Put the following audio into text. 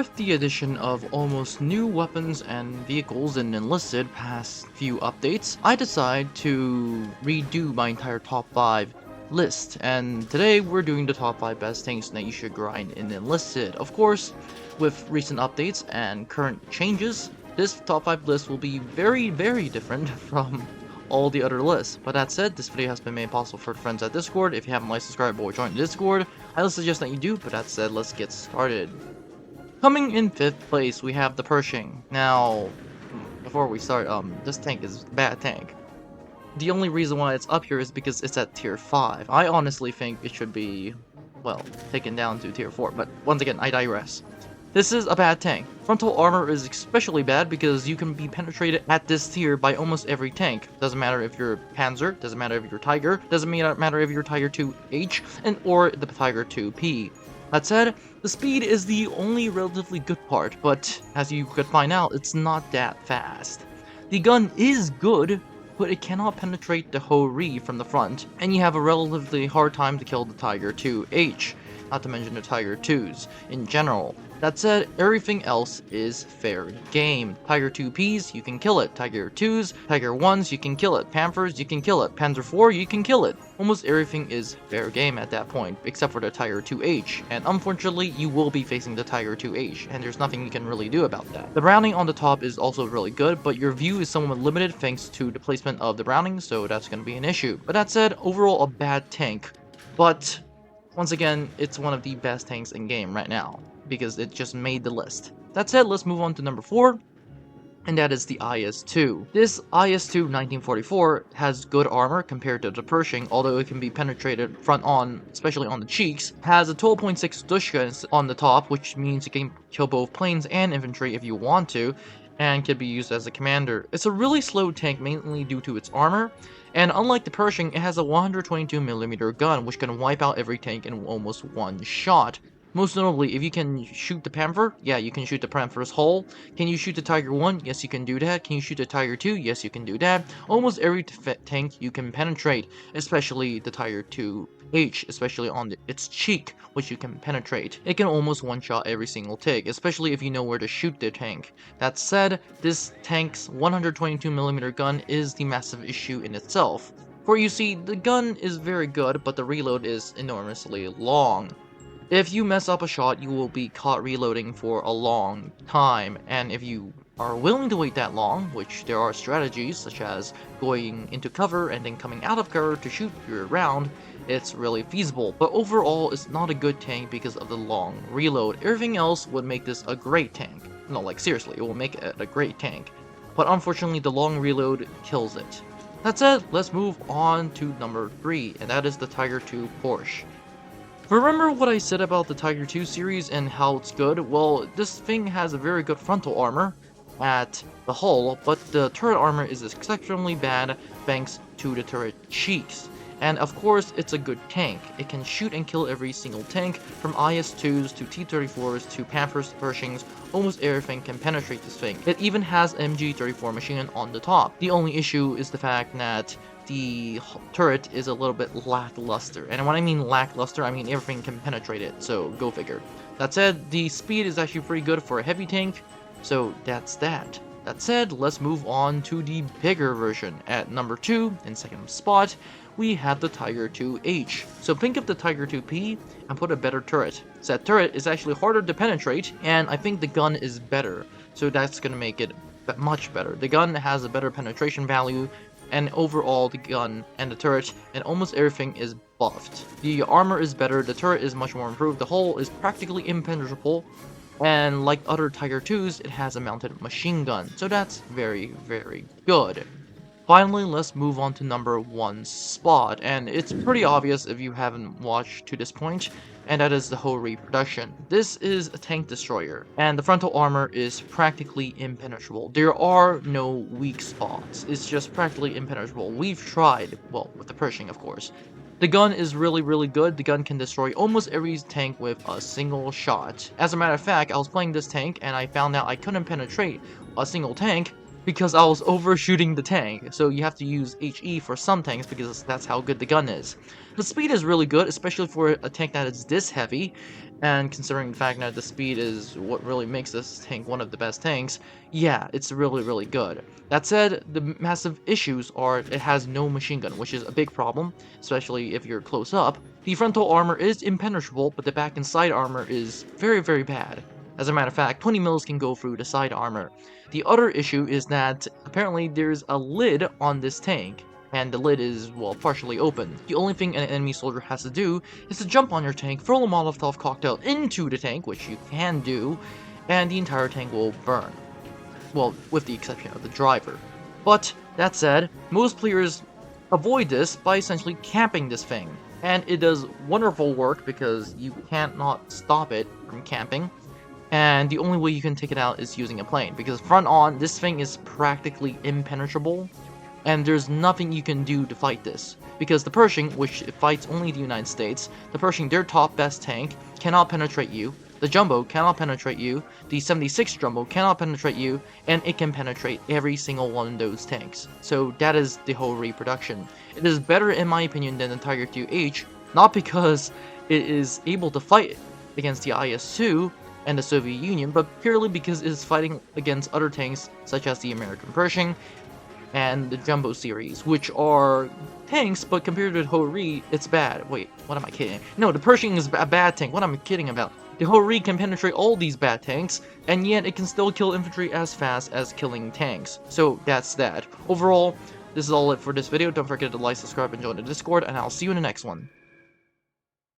With the addition of almost new weapons and vehicles in Enlisted past few updates, I decide to redo my entire top 5 list, and today we're doing the top 5 best things that you should grind in Enlisted. Of course, with recent updates and current changes, this top 5 list will be very different from all the other lists. But that said, this video has been made possible for friends at Discord. If you haven't liked, subscribed, or joined the Discord, I highly suggest that you do. But that said, let's get started. Coming in 5th place, we have the Persing. Now, before we start, this tank is a bad tank. The only reason why it's up here is because it's at tier 5. I honestly think it should be, well, taken down to tier 4, but once again, I digress. This is a bad tank. Frontal armor is especially bad because you can be penetrated at this tier by almost every tank. Doesn't matter if you're Panzer, doesn't matter if you're Tiger, doesn't matter if you're Tiger 2H, or the Tiger 2P. That said, the speed is the only relatively good part, but as you could find out, it's not that fast. The gun is good, but it cannot penetrate the Ho-Ri from the front, and you have a relatively hard time to kill the Tiger 2H, not to mention the Tiger 2s in general. That said, everything else is fair game. Tiger 2Ps, you can kill it. Tiger 2s, Tiger 1s, you can kill it. Panthers, you can kill it. Panzer 4, you can kill it. Almost everything is fair game at that point, except for the Tiger 2H. And unfortunately, you will be facing the Tiger 2H, and there's nothing you can really do about that. The browning on the top is also really good, but your view is somewhat limited thanks to the placement of the browning, so that's going to be an issue. But that said, overall a bad tank. But once again, it's one of the best tanks in game right now, because it just made the list. That said, let's move on to number 4, and that is the IS-2. This IS-2 1944 has good armor compared to the Pershing, although it can be penetrated front on, especially on the cheeks. Has a 12.6 Dushka on the top, which means you can kill both planes and infantry if you want to, and can be used as a commander. It's a really slow tank mainly due to its armor, and unlike the Pershing, it has a 122mm gun, which can wipe out every tank in almost one shot. Most notably, if you can shoot the Panther, yeah, you can shoot the Panther's hull. Can you shoot the Tiger 1? Yes, you can do that. Can you shoot the Tiger 2? Yes, you can do that. Almost every tank you can penetrate, especially the Tiger 2H, especially on its cheek, which you can penetrate. It can almost one-shot every single tank, especially if you know where to shoot the tank. That said, this tank's 122mm gun is the massive issue in itself. For you see, the gun is very good, but the reload is enormously long. If you mess up a shot, you will be caught reloading for a long time, and if you are willing to wait that long, which there are strategies such as going into cover and then coming out of cover to shoot your round, it's really feasible. But overall, it's not a good tank because of the long reload. Everything else would make this a great tank. No, like seriously, it will make it a great tank. But unfortunately, the long reload kills it. That said, let's move on to number 3, and that is the Tiger 2 Porsche. Remember what I said about the Tiger 2 series and how it's good? Well, this thing has a very good frontal armor at the hull, but the turret armor is exceptionally bad thanks to the turret cheeks. And of course, it's a good tank. It can shoot and kill every single tank, from IS-2s to T-34s to Panthers to Pershings. Almost everything can penetrate this thing. It even has MG-34 machine gun on the top. The only issue is the fact that the turret is a little bit lackluster. And when I mean lackluster, I mean everything can penetrate it, so go figure. That said, the speed is actually pretty good for a heavy tank, so that's that. That said, let's move on to the bigger version. At number 2, in second spot, we have the Tiger 2H. So think of the Tiger 2P and put a better turret. So that turret is actually harder to penetrate, and I think the gun is better, so that's going to make it much better. The gun has a better penetration value, and overall the gun and the turret and almost everything is buffed. The armor is better, the turret is much more improved, the hull is practically impenetrable, and like other Tiger 2s, it has a mounted machine gun, so that's very good. Finally, let's move on to number 1 spot, and it's pretty obvious if you haven't watched to this point, and that is the whole Reproduction. This is a tank destroyer, and the frontal armor is practically impenetrable. There are no weak spots, it's just practically impenetrable. We've tried, well, with the Pershing of course. The gun is really good. The gun can destroy almost every tank with a single shot. As a matter of fact, I was playing this tank and I found out I couldn't penetrate a single tank because I was overshooting the tank. So you have to use HE for some tanks because that's how good the gun is. The speed is really good, especially for a tank that is this heavy, and considering the fact that the speed is what really makes this tank one of the best tanks, yeah, it's really, really good. That said, the massive issues are it has no machine gun, which is a big problem, especially if you're close up. The frontal armor is impenetrable, but the back and side armor is very, very bad. As a matter of fact, 20 mils can go through the side armor. The other issue is that apparently there's a lid on this tank, and the lid is, well, partially open. The only thing an enemy soldier has to do is to jump on your tank, throw a Molotov cocktail into the tank, which you can do, and the entire tank will burn. Well, with the exception of the driver. But, that said, most players avoid this by essentially camping this thing. And it does wonderful work because you can't not stop it from camping. And the only way you can take it out is using a plane, because front on, this thing is practically impenetrable, and there's nothing you can do to fight this. Because the Pershing, which fights only the United States, the Pershing, their top best tank, cannot penetrate you, the Jumbo cannot penetrate you, the 76 Jumbo cannot penetrate you, and it can penetrate every single one of those tanks. So that is the whole Reproduction. It is better in my opinion than the Tiger II-H, not because it is able to fight against the IS-2, and the Soviet Union, but purely because it is fighting against other tanks such as the American Pershing and the Jumbo series, which are tanks, but compared to the Ho-Ri, it's bad. Wait, what am I kidding? No, the Pershing is a bad tank. What am I kidding about? The Ho-Ri can penetrate all these bad tanks, and yet it can still kill infantry as fast as killing tanks. So that's that. Overall, this is all it for this video. Don't forget to like, subscribe, and join the Discord, and I'll see you in the next one.